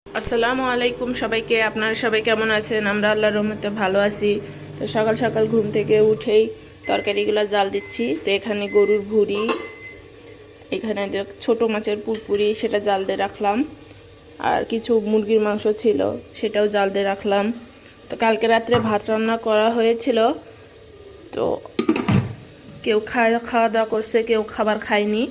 আসসালামু আলাইকুম সবাইকে। আপনারা সবাই কেমন আছেন? আমরা আল্লাহর রহমতে ভালো আছি। তো সকাল সকাল ঘুম থেকে উঠেই তরকারিগুলো জাল দিচ্ছি। তো এখানে গরুর ভুঁড়ি, এখানে ছোট মাছের পুরপুরি, সেটা জাল দিয়ে রাখলাম। আর কিছু মুরগির মাংস ছিল, সেটাও জাল দিয়ে রাখলাম। তো কালকে রাত্রে ভাত রান্না করা হয়েছিল, তো কেউ খাওয়া দাওয়া করছে, কেউ খাবার খায়নি।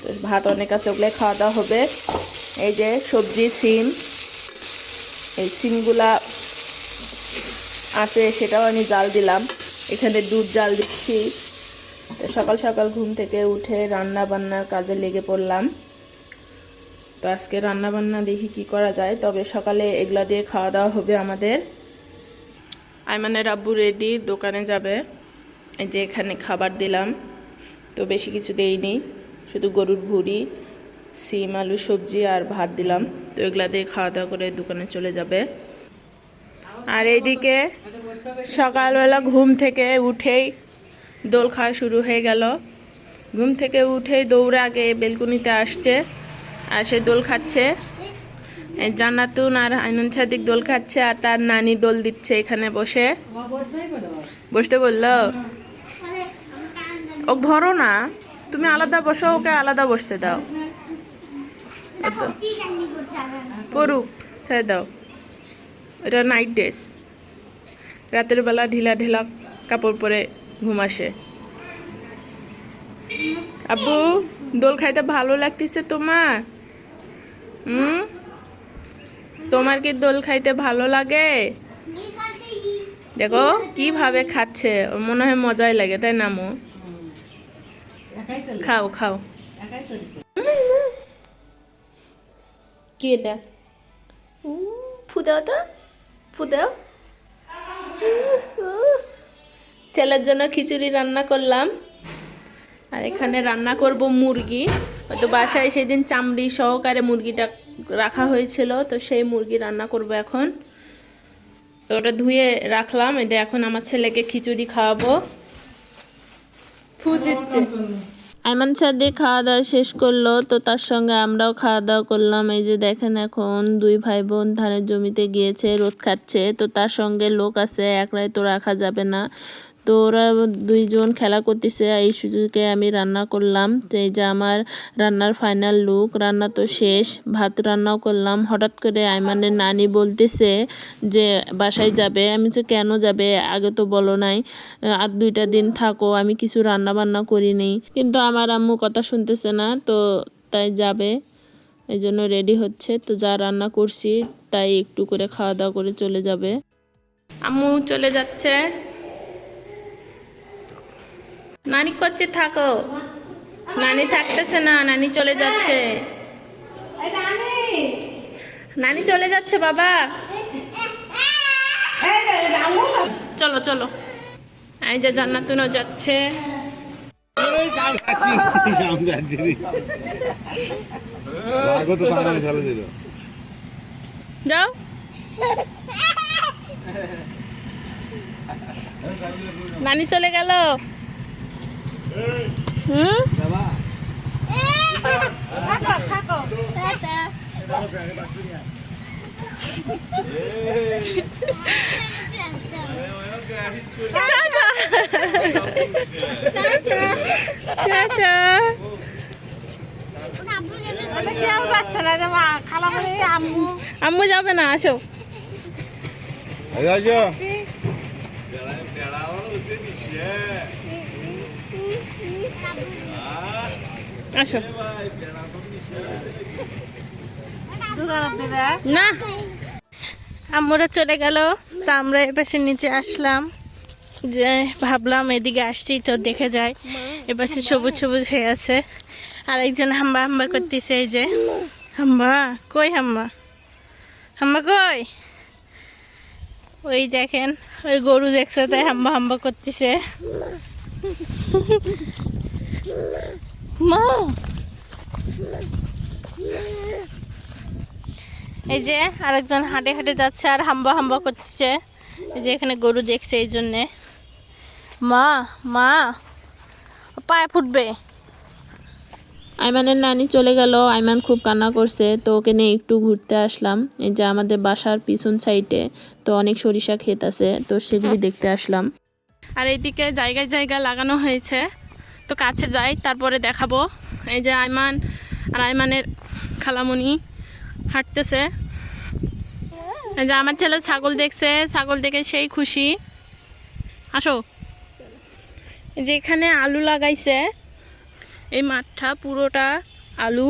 তো ভাত অনেক আছে, ওগুলো খাওয়া দাওয়া হবে। এই যে সবজি সিম, এই সিমগুলা আছে, সেটাও আমি জাল দিলাম। এখানে দুধ জাল দিচ্ছি। তো সকাল সকাল ঘুম থেকে উঠে রান্না বান্নার কাজে লেগে পড়লাম। তো আজকে রান্না বান্না দেখি কি করা যায়, তবে সকালে এগুলা দিয়ে খাওয়া দাওয়া হবে আমাদের। আইমানের আব্বু রেডি, দোকানে যাবে। এই যে এখানে খাবার দিলাম, তো বেশি কিছু দেইনি, শুধু গরুর ভুঁড়ি, সিম আলু সবজি আর ভাত দিলাম। তো এগুলা দিয়ে খাওয়া দাওয়া করে দোকানে চলে যাবে। আর এইদিকে সকালবেলা ঘুম থেকে উঠেই দোল খাওয়া শুরু হয়ে গেল। ঘুম থেকে উঠেই দৌড়ে আগে বেলকুনিতে আসছে, আর সে দোল খাচ্ছে। জান্নাতুন আর আইনুন সাদিক দোল খাচ্ছে, আর তার নানি দোল দিচ্ছে এখানে বসে। বসতে বললো, ও ধরো না, তুমি আলাদা বসো, ওকে আলাদা বসতে দাও। পড়ুক, ছেড়ে দাও। এটা নাইট ড্রেস, রাতের বেলা ঢিলা ঢিলা কাপড় পরে ঘুম আসে। আব্বু, দোল খাইতে ভালো লাগতেছে তোমার? তোমার কি দোল খাইতে ভালো লাগে? দেখো কিভাবে খাচ্ছে, ওর মনে হয় মজাই লাগে, তাই না মো? খাও খাও। কি এটা? ফুদাও তো, ফুদাও। ছেলের জন্য খিচুড়ি রান্না করলাম, আর এখানে রান্না করব মুরগি। হয়তো বাসায় সেদিন চামড়ি সহকারে মুরগিটা রাখা হয়েছিল, তো সেই মুরগি রান্না করব এখন। তো ওটা ধুয়ে রাখলাম, এটা এখন আমার ছেলেকে খিচুড়ি খাওয়াবো। ফু দিচ্ছে। আইমান সাদি খাওয়া দাওয়া শেষ করলো, তো তার সঙ্গে আমরাও খাওয়া দাওয়া করলাম। এই যে দেখেন, এখন দুই ভাই বোন ধানের জমিতে গিয়েছে, রোদ খাচ্ছে। তো তার সঙ্গে লোক আছে, একলাই তো রাখা যাবে না। তো ওরা দুইজন খেলা করতেছে, এই সুযোগে আমি রান্না করলাম। তো এই যে আমার রান্নার ফাইনাল লুক, রান্না তো শেষ, ভাত রান্নাও করলাম। হঠাৎ করে আইমানের নানি বলতেছে যে বাসায় যাবে। আমি যে কেন যাবে, আগে তো বলো নাই, আর 2টা দিন থাকো, আমি কিছু রান্না বান্না করিনি। কিন্তু আমার আম্মু কথা শুনতেছে না, তো তাই যাবে, এই জন্য রেডি হচ্ছে। তো যা রান্না করছি তাই একটু করে খাওয়া দাওয়া করে চলে যাবে। আম্মু চলে যাচ্ছে। নানি করছে থাকো, নানি থাকতেছে না, নানি চলে যাচ্ছে। নানি চলে যাচ্ছে বাবা, চলো চলো। এই যে জান্নাতুনও যাচ্ছে। যাও। নানি চলে গেল। আম্মু যাবে না, আসো। আসো না। আম্মুরা চলে গেল, তা আমরা এপাশে নিচে আসলাম। যে ভাবলাম এদিকে আসছি তো দেখে যাই, এপাশে সবুজ সবুজ হয়ে আছে। আর একজন হাম্বা হাম্বা করতেছে। এই যে হাম্বা কই, হাম্বা হাম্বা কই? ওই দেখেন, ওই গরু দেখছে, তাই হাম্বা হাম্বা করতেছে। মা, এই যে আরেকজন হাঁটে হাঁটে যাচ্ছে আর হাম্বা হাম্বা করতেছে। এই যে এখানে গরু দেখছে, এই জন্যে। মা, মা পায়ে ফুটবে। আইমানের নানি চলে গেল, আইমান খুব কান্না করছে, তো ওকে নিয়ে একটু ঘুরতে আসলাম। এই যে আমাদের বাসার পিছন সাইডে তো অনেক সরিষা ক্ষেত আছে, তো সেগুলি দেখতে আসলাম। আর এইদিকে জায়গায় জায়গায় লাগানো হয়েছে, তো কাছে যাই তারপরে দেখাবো। এই যে আইমান আর আইমানের খালামণি হাঁটতেছে। এই যে আমার ছেলে ছাগল দেখছে, ছাগল দেখে সেই খুশি। আসো। এই যে এখানে আলু লাগাইছে, এই মাঠটা পুরোটা আলু,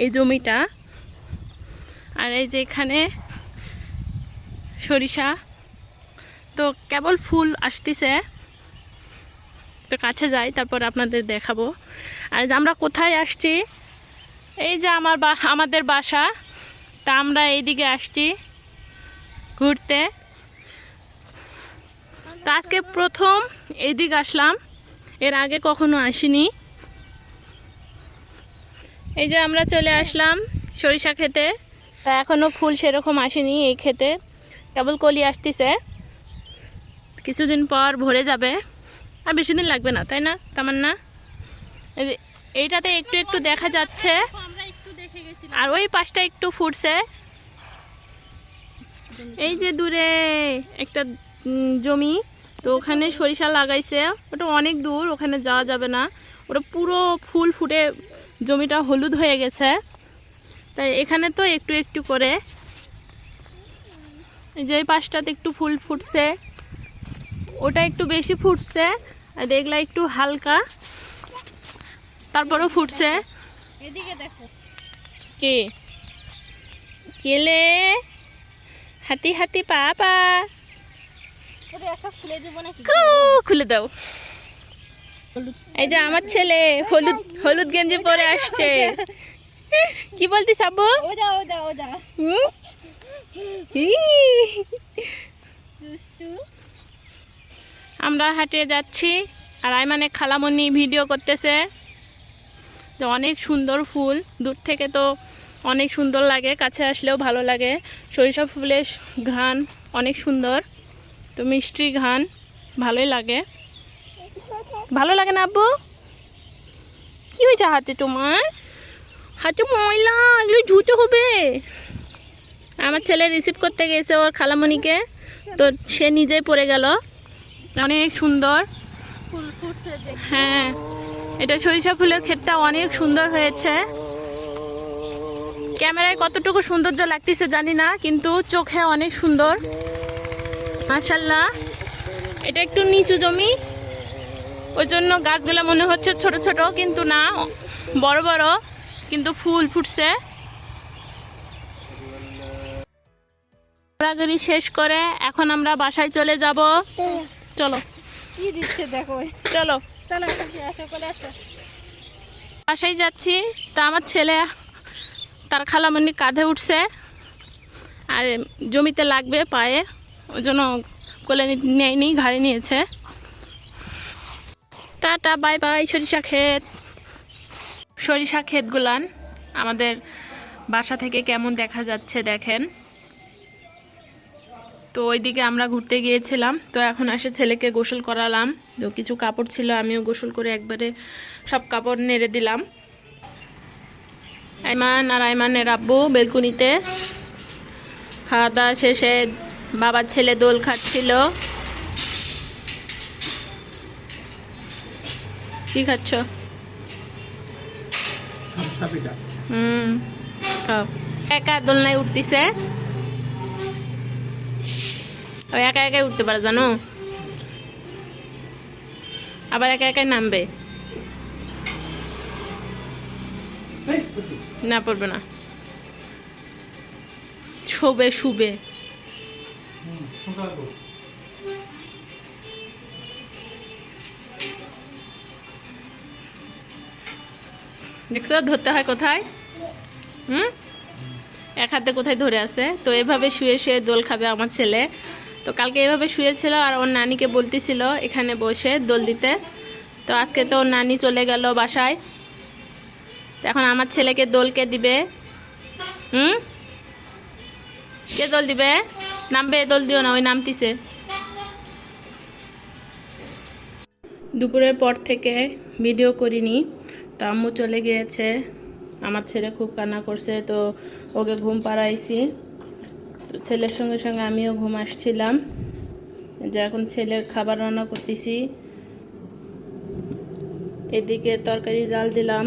এই জমিটা। আর এই যে এখানে সরিষা, তো কেবল ফুল আসতেছে, তো কাছে যাই তারপর আপনাদের দেখাবো। আর যে আমরা কোথায় আসছি, এই যে আমাদের বাসা, তা আমরা এইদিকে আসছি ঘুরতে। তো আজকে প্রথম এইদিকে আসলাম, এর আগে কখনো আসিনি। এই যে আমরা চলে আসলাম সরিষা খেতে, তা এখনো ফুল সেরকম আসেনি এই খেতে, কেবল কলি আসতেছে, কিছুদিন পর ভরে যাবে, আর বেশি দিন লাগবে না, তাই না তামান্না? এই যে এইটাতে একটু একটু দেখা যাচ্ছে, আর ওই পাশটা একটু ফুটছে। এই যে দূরে একটা জমি, তো ওখানে সরিষা লাগাইছে, ওটা অনেক দূর, ওখানে যাওয়া যাবে না, ওটা পুরো ফুল ফুটে জমিটা হলুদ হয়ে গেছে, তাই এখানে তো একটু একটু করে। এই যে এই পাশটাতে একটু ফুল ফুটছে, ওটা একটু বেশি ফুটছে, আর দেখলা একটু হালকা, তারপরও ফুটছে। এদিকে দেখো, কে কেলে হাতি হাতি পা পা ওটা একটা খুলে দেবো নাকি? খুলে দাও। এই যে আমার ছেলে হলুদ হলুদ গেঞ্জি পরে আসছে, কি বলতিস আব্বু? ওদা ওদা ওদা দুষ্টু। আমরা হাঁটে যাচ্ছি, আর আইমানে খালামণি ভিডিও করতেছে, যে অনেক সুন্দর ফুল, দূর থেকে তো অনেক সুন্দর লাগে, কাছে আসলেও ভালো লাগে। সরিষা ফুলের ঘ্রাণ অনেক সুন্দর, তো মিষ্টি ঘ্রাণ, ভালোই লাগে। ভালো লাগে না আব্বু? কি হয়েছে হাতে তোমার? হাতে ময়লা, এগুলো ধুতে হবে। আমার ছেলে রিসিভ করতে গেছে ওর খালামণিকে, তো সে নিজেই পড়ে গেল। অনেক সুন্দর ফুল ফুটছে যে। হ্যাঁ, এটা সরিষা ফুলের ক্ষেতটা অনেক সুন্দর হয়েছে। ক্যামেরায় কতটুকু সৌন্দর্য লাগতেছে জানি না, কিন্তু চোখে অনেক সুন্দর, মাশাআল্লাহ। এটা একটু নিচু জমি, ওই জন্য গাছগুলো মনে হচ্ছে ছোট ছোট, কিন্তু না, বড় বড়, কিন্তু ফুল ফুটছে। ঘোরাঘুরি শেষ করে এখন আমরা বাসায় চলে যাব। চলো, কি দিচ্ছে দেখো, চলো চলো এখানে আসো, চলে আসো। বাসায় যাচ্ছি, তা আমার ছেলে তার খালামণি কাঁধে উঠছে, আর জমিতে লাগবে পায়ে, ওই জন্য কোলে নেয়নি, ঘাড়ে নিয়েছে। Tata bye bye. সরিষা ক্ষেতগুলান আমাদের বাসা থেকে কেমন দেখা যাচ্ছে দেখেন। তো ওইদিকে আমরা ঘুরতে গিয়েছিলাম, তো এখন এসে ছেলেকে গোসল করালাম, তো কিছু কাপড় ছিল আমিও গোসল করে একবারে সব কাপড় নেড়ে দিলাম। আইমান আর আইমানের আব্বু বেলকুনিতে, খাওয়া দাওয়া শেষে বাবার ছেলে দোল খাচ্ছিল। কি খাচ্ছ? খাও। একা দোলনায় উঠতেছে, ও একা একাই উঠতে পারে জানো, আবার একা একাই নামবে। না পড়বে না, শোবে শুবে। দেখছো ধরতে হয় কোথায়, এক হাতে কোথায় ধরে আছে। তো এভাবে শুয়ে শুয়ে দোল খাবে আমার ছেলে। তো কালকে এভাবে শুয়েছিল, আর ওর নানিকে বলতেছিল এখানে বসে দোল দিতে। তো আজকে তো ওর নানি চলে গেল বাসায়, এখন আমার ছেলেকে দোল কে দিবে? কে দোল দিবে? নামবে, দোল দিও না, ওই নামতিছে। দুপুরের পর থেকে ভিডিও করিনি, তো আম্মু চলে গিয়েছে, আমার ছেলে খুব কান্না করছে, তো ওকে ঘুম পাড়াইছি। তো ছেলের সঙ্গে সঙ্গে আমিও ঘুম আসছিলাম। যে এখন ছেলের খাবার রান্না করতেছি। এদিকে তরকারি জাল দিলাম,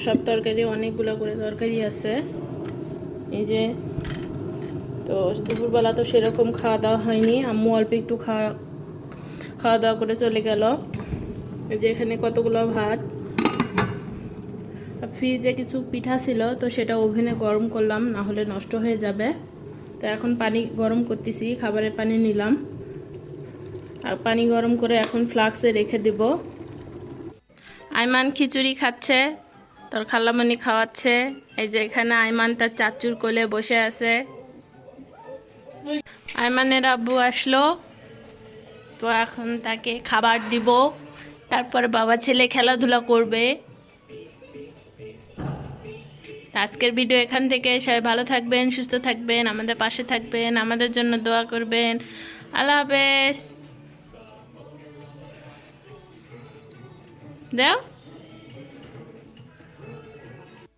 সব তরকারি অনেকগুলো করে তরকারি আছে এই যে। তো দুপুরবেলা তো সেরকম খাওয়া দাওয়া হয়নি, আম্মু অল্প একটু খাওয়া দাওয়া করে চলে গেল। এই যে এখানে কতগুলো ভাত, ফ্রিজে কিছু পিঠা ছিল, তো সেটা ওভেনে গরম করলাম, না হলে নষ্ট হয়ে যাবে। তো এখন পানি গরম করতেছি, খাবারের পানি নিলাম, আর পানি গরম করে এখন ফ্লাক্সে রেখে দিব। আইমান খিচুড়ি খাচ্ছে, তোর খালামণি খাওয়াচ্ছে। এই যে এখানে আইমান তার চাচুর কোলে বসে আছে। আইমানের আব্বু আসলো, তো এখন তাকে খাবার দিব, তারপরে বাবা ছেলে খেলাধুলা করবে। আজকের ভিডিও এখান থেকে, সবাই ভালো থাকবেন, সুস্থ থাকবেন, আমাদের পাশে থাকবেন, আমাদের জন্য দোয়া করবেন। আল্লাহ হাফেজ। দাও।